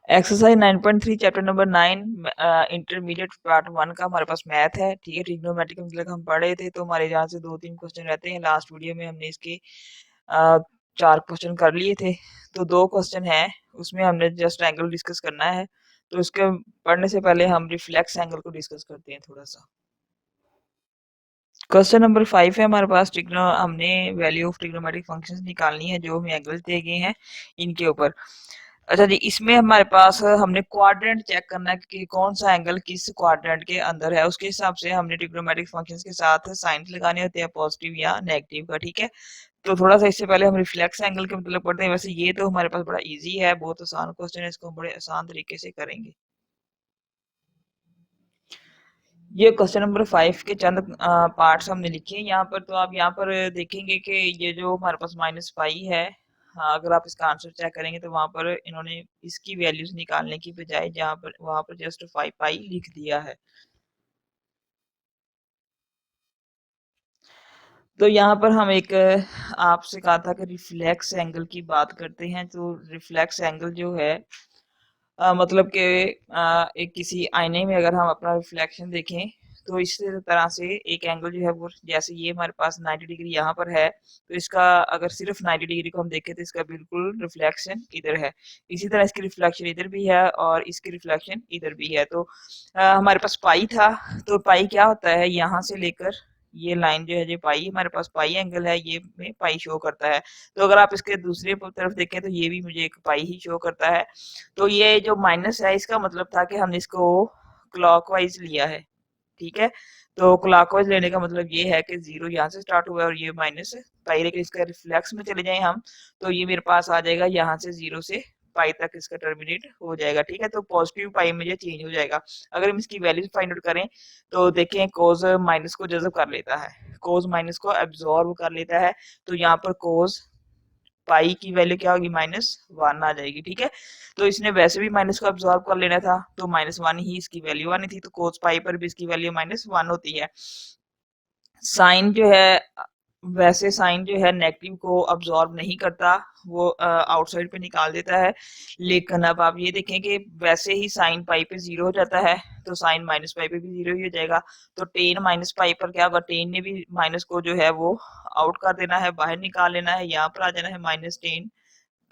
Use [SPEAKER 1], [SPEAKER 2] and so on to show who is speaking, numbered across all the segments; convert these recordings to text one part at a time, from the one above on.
[SPEAKER 1] Exercise 9.3 chapter number 9 intermediate part 1 का हमारे पास math है। ठीक है, ट्रिग्नोमेट्रिक मतलब हम पढ़ रहे थे, तो हमारे यहाँ से 2-3 क्वेश्चन रहते हैं। लास्ट वीडियो में हमने इसके 4 क्वेश्चन कर लिए थे, तो 2 क्वेश्चन है, उसमें हमने जस्ट एंगल डिस्कस करना है। तो इसके पढ़ने से पहले हम रिफ्लेक्स एंगल को डिस्कस करते हैं थोड़ा सा। क्वेश्चन नंबर 5 है हमारे पास, हमने वैल्यू ऑफ ट्रिग्नोमेट्रिक फंक्शंस निकालनी है जो हमें एंगल्स दिए गए हैं इनके ऊपर। अच्छा जी, इसमें हमारे पास हमने क्वाड्रेंट चेक करना है कि कौन सा एंगल किस क्वाड्रेंट के अंदर है। उसके हिसाब से हमने ट्रिग्नोमेट्रिक फंक्शंस के साथ साइंस लगाने होते हैं, पॉजिटिव या नेगेटिव का। ठीक है, तो थोड़ा सा इससे पहले हम रिफ्लेक्स एंगल के मतलब पढ़ते हैं। वैसे ये तो हमारे पास बड़ा इजी है, बहुत आसान क्वेश्चन है, इसको हम बड़े आसान तरीके से करेंगे। ये क्वेश्चन नंबर 5 के चंद पार्ट्स हमने लिखे हैं यहाँ पर। तो आप यहाँ पर देखेंगे कि ये जो हमारे पास -पाई है, हाँ, अगर आप इसका आंसर चेक करेंगे तो वहां पर इन्होंने इसकी वैल्यूज निकालने की बजाय जहाँ पर वहां पर जस्ट 5 पाई लिख दिया है। तो यहाँ पर हम एक आपसे कहा था कि रिफ्लेक्स एंगल की बात करते हैं। तो रिफ्लेक्स एंगल जो है मतलब कि एक किसी आईने में अगर हम अपना रिफ्लेक्शन देखें, तो इस तरह से एक एंगल जो है वो, जैसे ये हमारे पास 90 डिग्री यहाँ पर है, तो इसका अगर सिर्फ 90 डिग्री को हम देखें तो इसका बिल्कुल रिफ्लेक्शन इधर है। इसी तरह इसकी रिफ्लेक्शन इधर भी है और इसकी रिफ्लेक्शन इधर भी है। तो हमारे पास पाई था, तो पाई क्या होता है, यहाँ से लेकर ये लाइन जो है, जो पाई हमारे पास पाई एंगल है, ये में पाई शो करता है। तो अगर आप इसके दूसरे तरफ देखें तो ये भी मुझे एक पाई ही शो करता है। तो ये जो माइनस है, इसका मतलब था कि हमने इसको क्लॉकवाइज लिया है। ठीक है, तो क्लॉकवाइज लेने का मतलब ये है कि जीरो यहाँ से स्टार्ट हुआ है और ये माइनस पाई, लेकिन इसका रिफ्लेक्स में चले जाए हम, तो ये मेरे पास आ जाएगा यहाँ से जीरो से पाई तक इसका टर्मिनेट हो जाएगा। ठीक है, तो पॉजिटिव पाई में ये चेंज हो जाएगा। अगर हम इसकी वैल्यू फाइंड आउट करें तो देखें, कोज माइनस को जज़ब कर लेता है, कोज माइनस को एब्जॉर्ब कर लेता है। तो यहाँ पर कोज पाई की वैल्यू क्या होगी, -1 आ जाएगी। ठीक है, तो इसने वैसे भी माइनस को अब्सॉर्ब कर लेना था, तो -1 ही इसकी वैल्यू आनी थी। तो कोस पाई पर भी इसकी वैल्यू -1 होती है। साइन जो है, वैसे साइन जो है नेगेटिव को अब्सॉर्ब नहीं करता, वो आउटसाइड पे निकाल देता है। लेकिन अब आप ये देखें कि वैसे ही साइन पाई पे जीरो हो जाता है, तो साइन माइनस पाई पे भी जीरो ही हो जाएगा। तो टेन माइनस पाई पर क्या होगा, टेन ने भी माइनस को जो है वो आउट कर देना है, बाहर निकाल लेना है, यहाँ पर आ जाना है -10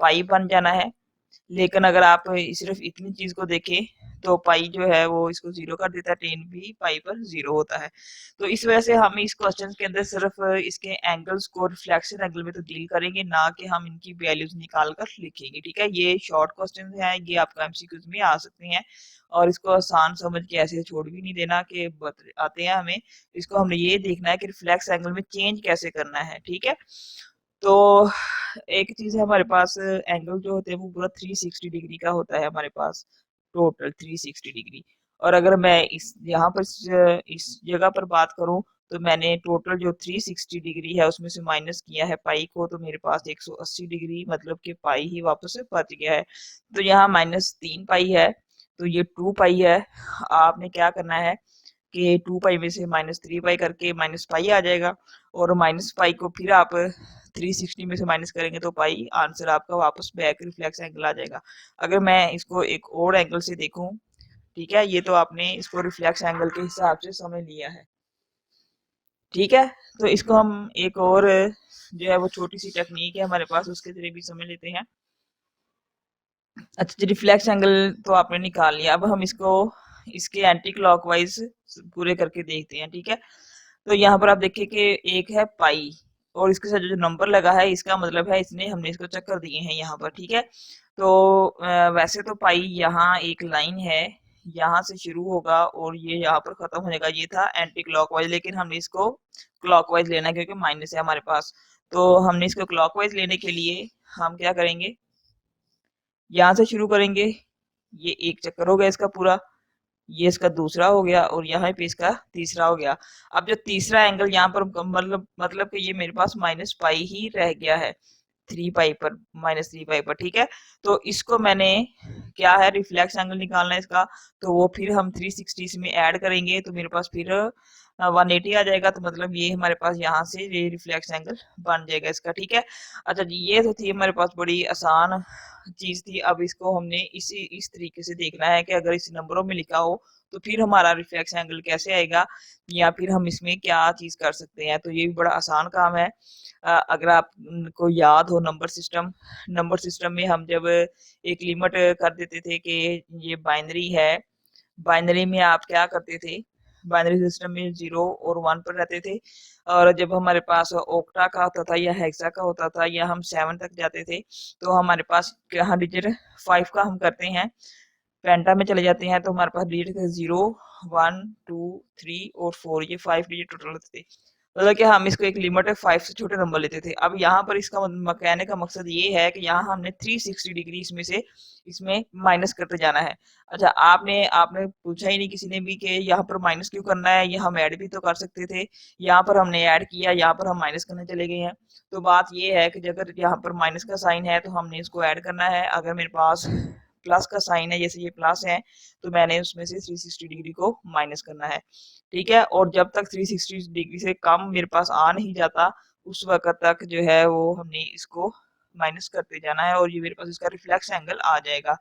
[SPEAKER 1] पाई बन जाना है। लेकिन अगर आप सिर्फ इतनी चीज को देखें तो पाई जो है वो इसको जीरो कर देता है, टेन भी पाई पर जीरो होता है। तो इस वजह से हम इस क्वेश्चन के अंदर सिर्फ इसके एंगल्स को रिफ्लेक्शन एंगल में तो डील करेंगे, ना कि हम इनकी वैल्यूज निकाल कर लिखेंगे। ठीक है, ये शॉर्ट क्वेश्चन है, ये आपका एमसीक्यूज में आ सकते हैं, और इसको आसान समझ के ऐसे छोड़ भी नहीं देना कि आते हैं हमें। इसको हमने ये देखना है कि रिफ्लेक्स एंगल में चेंज कैसे करना है। ठीक है, तो एक चीज है हमारे पास, एंगल जो होते हैं वो पूरा 360 डिग्री का होता है हमारे पास, टोटल 360 डिग्री। और अगर मैं इस यहाँ पर इस जगह पर बात करूं, तो मैंने टोटल जो 360 डिग्री है उसमें से माइनस किया है पाई को, तो मेरे पास 180 डिग्री मतलब कि पाई ही वापस से बच गया है। तो यहाँ -3 पाई है, तो ये 2 पाई है। आपने क्या करना है कि 2 पाई में से -3 पाई करके माइनस पाई आ जाएगा, और माइनस पाई को फिर आप 360 में से माइनस करेंगे तो पाई आंसर आपका वापस बैक रिफ्लेक्स एंगल आ जाएगा। अगर मैं इसको एक और एंगल से देखूं, ठीक है, ये तो आपने इसको रिफ्लेक्स एंगल के हिसाब से समझ लिया है। ठीक है, तो इसको हम एक और जो है वो छोटी सी टेक्निक है हमारे पास, उसके जरिए भी समझ लेते हैं। अच्छा जी, रिफ्लेक्स एंगल तो आपने निकाल लिया, अब हम इसको इसके एंटी क्लॉकवाइज पूरे करके देखते हैं। ठीक है, तो यहाँ पर आप देखिए कि एक है पाई, और इसके साथ जो नंबर लगा है इसका मतलब है इसने हमने इसको चक्कर दिए हैं यहाँ पर। ठीक है, तो वैसे तो पाई यहाँ एक लाइन है, यहाँ से शुरू होगा और ये यहाँ पर खत्म हो जाएगा, ये था एंटी क्लॉकवाइज, लेकिन हमने इसको क्लॉकवाइज लेना है क्योंकि माइनस है हमारे पास। तो हमने इसको क्लॉकवाइज लेने के लिए हम क्या करेंगे, यहाँ से शुरू करेंगे, ये एक चक्कर हो गया इसका पूरा, ये इसका दूसरा हो गया, और यहाँ पे इसका तीसरा हो गया। अब जो तीसरा एंगल यहाँ पर मतलब कि ये मेरे पास -पाई ही रह गया है। 3 पाई पर, -3 पाई पर, ठीक है। तो इसको मैंने क्या है, रिफ्लेक्स एंगल निकालना है इसका, तो वो फिर हम 360 इसमें ऐड करेंगे तो मेरे पास फिर 180 आ जाएगा। तो मतलब ये हमारे पास यहाँ से ये रिफ्लेक्स एंगल बन जाएगा इसका, ठीक है। अच्छा जी, ये तो थी हमारे पास बड़ी आसान चीज थी। अब इसको हमने इस तरीके से देखना है कि अगर इस नंबरों में लिखा हो तो फिर हमारा रिफ्लेक्स एंगल कैसे आएगा, या फिर हम इसमें क्या चीज कर सकते हैं। तो ये भी बड़ा आसान काम है। अगर आपको याद हो नंबर सिस्टम में हम जब एक लिमिट कर देते थे कि ये बाइनरी है, बाइनरी में आप क्या करते थे, बाइनरी सिस्टम में 0 और 1 पर रहते थे, और जब हमारे पास ओक्टा का होता था या हेक्सा का होता था या हम 7 तक जाते थे, तो हमारे पास यहाँ डिजिट 5 का हम करते हैं, पेंटा में चले जाते हैं तो हमारे पास डिजिट थे 0, 1, 2, 3 और 4, ये 5 डिजिट टोटल होते थे। मतलब कि हम इसको एक लिमिट है 5 से छोटे नंबर लेते थे। अब यहाँ पर इसका कहने का मकसद ये है कि यहाँ हमने 360 डिग्री इसमें माइनस करते जाना है। अच्छा, आपने आपने पूछा ही नहीं किसी ने भी कि यहाँ पर माइनस क्यों करना है, ये हम ऐड भी तो कर सकते थे। यहाँ पर हमने ऐड किया, यहाँ पर हम माइनस करने चले गए हैं। तो बात ये है कि अगर यहाँ पर माइनस का साइन है तो हमने इसको ऐड करना है। अगर मेरे पास प्लस का साइन है, जैसे ये प्लस है, तो मैंने उसमें से 360 डिग्री को माइनस करना है, ठीक है। और जब तक 360 डिग्री से कम मेरे पास आ नहीं जाता, उस वक्त तक जो है वो हमने इसको माइनस करते जाना है और ये मेरे पास इसका रिफ्लेक्स एंगल आ जाएगा।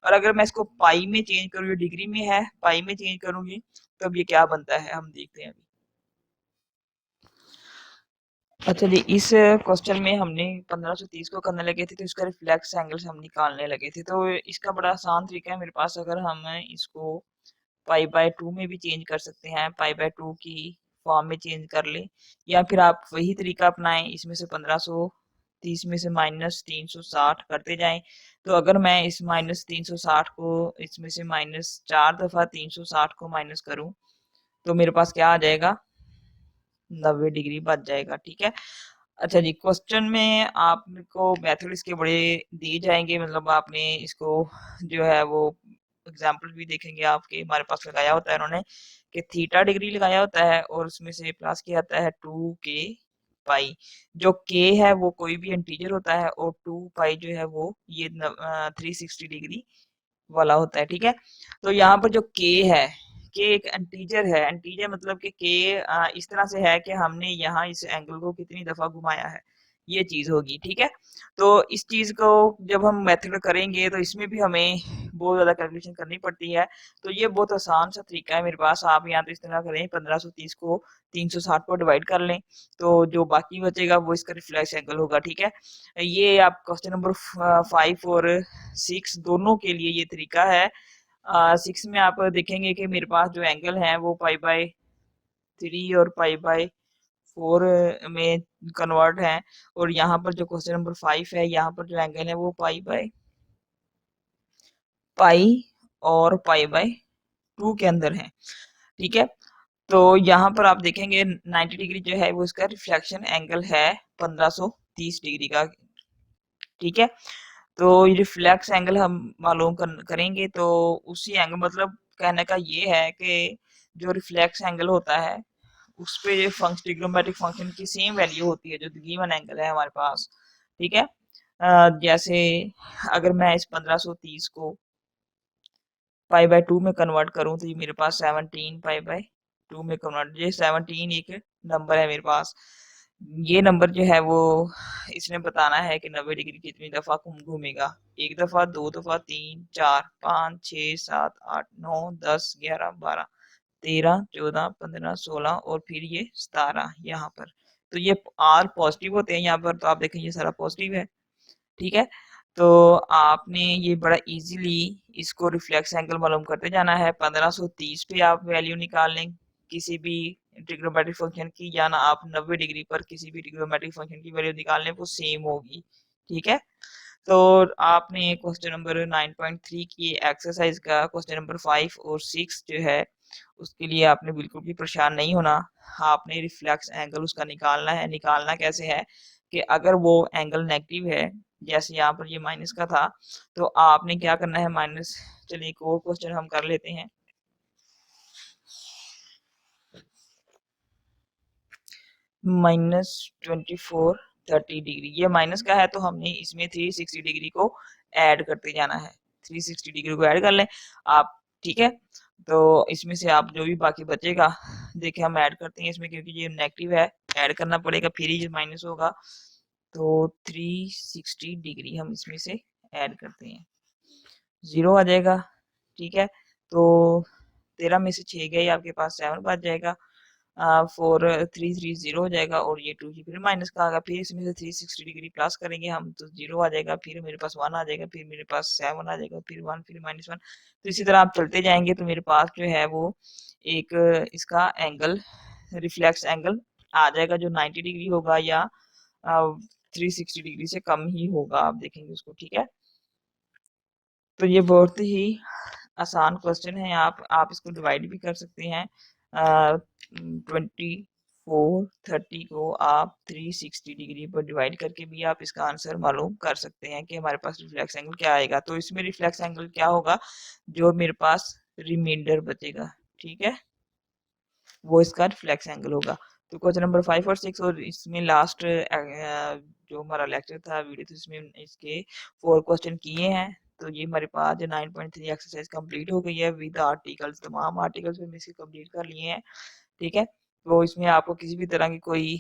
[SPEAKER 1] और अगर मैं इसको पाई में चेंज करूँ, डिग्री में है, पाई में चेंज करूंगी, तब ये क्या बनता है हम देखते हैं अभी। अच्छा जी, इस क्वेश्चन में हमने 1530 को करने लगे थे, तो इसका रिफ्लेक्स एंगल्स हम निकालने लगे थे। तो इसका बड़ा आसान तरीका है मेरे पास। अगर हम इसको पाई/2 में भी चेंज कर सकते हैं, पाई/2 की फॉर्म में चेंज कर ले, या फिर आप वही तरीका अपनाएं, इसमें से 1530 में से -360 करते जाएं। तो अगर मैं इस -360 को इसमें से -4 दफा 360 को माइनस करूं, तो मेरे पास क्या आ जाएगा, 90 डिग्री बच जाएगा, ठीक है। अच्छा जी, क्वेश्चन में आपको मेथड इसके बड़े दिए जाएंगे, मतलब आपने इसको जो है वो एग्जाम्पल भी देखेंगे आपके हमारे पास लगाया होता है उन्होंने, कि थीटा डिग्री लगाया होता है और उसमें से प्लस किया आता है 2 k पाई। जो k है वो कोई भी इंटीजर होता है और 2 पाई जो है वो ये 360 डिग्री वाला होता है, ठीक है। तो यहाँ पर जो k है, k एक इंटीजर है। इंटीजर मतलब कि k इस तरह से है कि हमने यहाँ इस एंगल को कितनी दफा घुमाया है, ये चीज होगी, ठीक है। तो इस चीज को जब हम मेथड करेंगे तो इसमें भी हमें बहुत ज्यादा कैलकुलेशन करनी पड़ती है। तो ये बहुत आसान सा तरीका है मेरे पास। आप यहाँ तो इस तरह करें, 1530 को 360 पर डिवाइड कर लें, तो जो बाकी बचेगा वो इसका रिफ्लेक्स एंगल होगा, ठीक है। ये आप क्वेश्चन नंबर 5 और 6 दोनों के लिए ये तरीका है। 6 में आप देखेंगे कि मेरे पास जो एंगल है वो पाई/3 और पाई/4 में कन्वर्ट है, और यहाँ पर जो क्वेश्चन नंबर 5 है, यहाँ पर जो एंगल है वो पाई और पाई/2 के अंदर है, ठीक है। तो यहाँ पर आप देखेंगे 90 डिग्री जो है वो इसका रिफ्लेक्शन एंगल है 1530 डिग्री का, ठीक है। तो ये रिफ्लेक्स एंगल हम मालूम करेंगे तो उसी एंगल, मतलब कहने का ये है कि जो रिफ्लेक्स एंगल होता है उस पे ये फंक्शन, ट्रिग्नोमेट्रिक फंक्शन की सेम वैल्यू होती है जो गिवन एंगल है हमारे पास, ठीक है। जैसे अगर मैं इस 1530 को पाई/2 में कन्वर्ट करूं तो ये मेरे पास 17 पाई/2 में कन्वर्ट, ये 17 एक नंबर है मेरे पास। ये नंबर जो है वो इसने बताना है कि 90 डिग्री कितनी दफा घूमेगा। एक दफा, दो दफा, 3, 4, 5, 6, 7, 8, 9, 10, 11, 12, 13, 14, 15, 16 और फिर ये 17 यहाँ पर। तो ये आर पॉजिटिव होते हैं यहाँ पर, तो आप देखें ये सारा पॉजिटिव है, ठीक है। तो आपने ये बड़ा इजीली इसको रिफ्लेक्स एंगल मालूम करते जाना है। 1530 पे आप वैल्यू निकाल लें किसी भी ट्रिग्नोमेट्रिक फंक्शन की, या ना आप 90 डिग्री पर किसी भी ट्रिग्नोमेट्रिक फंक्शन की वैल्यू निकाल लें, वो सेम होगी, ठीक है। तो आपने क्वेश्चन नंबर 9.3 की एक्सरसाइज का क्वेश्चन नंबर 5 और 6 जो है उसके लिए आपने बिल्कुल भी परेशान नहीं होना। आपने रिफ्लेक्स एंगल उसका निकालना है। निकालना कैसे है कि अगर वो एंगल नेगेटिव है, जैसे यहाँ पर ये माइनस का था, तो आपने क्या करना है, माइनस, चलिए एक और क्वेश्चन हम कर लेते हैं। -24 30 डिग्री। ये माइनस का है तो हमने इसमें 360 डिग्री को ऐड करते जाना है। 360 डिग्री को ऐड कर लें आप, ठीक है। तो इसमें से आप जो भी बाकी बचेगा, देखिए हम ऐड करते हैं इसमें, क्योंकि ये नेगेटिव है, ऐड करना पड़ेगा फिर ही माइनस होगा। तो 360 डिग्री हम इसमें से ऐड करते हैं, 0 आ जाएगा, ठीक है। तो 13 में से 6 गए, आपके पास 7 बच जाएगा। 4330 हो जाएगा, और ये 2 फिर माइनस का आएगा, फिर इसमें से 360 डिग्री प्लस करेंगे हम तो 0 आ जाएगा, फिर मेरे पास 1 आ जाएगा, फिर मेरे पास 7 आ जाएगा, फिर 1, फिर -1। तो इसी तरह आप चलते जाएंगे तो मेरे पास जो है वो एक इसका एंगल, रिफ्लेक्स एंगल आ जाएगा, जो 90 डिग्री होगा या 360 डिग्री से कम ही होगा, आप देखेंगे उसको, ठीक है। तो ये बहुत ही आसान क्वेश्चन है, आप इसको डिवाइड भी कर सकते हैं। 24 30 को आप 360 डिग्री पर डिवाइड करके भी आप इसका आंसर मालूम कर सकते हैं कि हमारे पास रिफ्लेक्स एंगल क्या आएगा। तो इसमें रिफ्लेक्स एंगल क्या होगा, जो मेरे पास रिमाइंडर बचेगा, ठीक है, वो इसका रिफ्लेक्स एंगल होगा। तो क्वेश्चन नंबर 5 और 6 और इसमें लास्ट जो हमारा लेक्चर था वीडियो, तो इसमें इसके 4 क्वेश्चन किए हैं। तो ये हमारे पास जो 9.3 एक्सरसाइज कंप्लीट हो गई है विद आर्टिकल्स, तमाम आर्टिकल्स में इसके कंप्लीट कर लिए हैं, ठीक है। तो इसमें आपको किसी भी तरह की कोई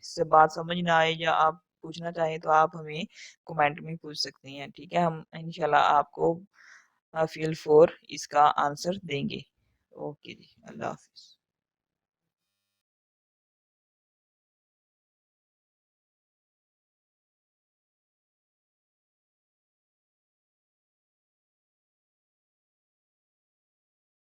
[SPEAKER 1] से बात समझ ना आए या आप पूछना चाहें तो आप हमें कमेंट में पूछ सकते हैं, ठीक है। हम इंशाल्लाह आपको फील 4 इसका आंसर देंगे। ओके जी, अल्लाह हाफिज।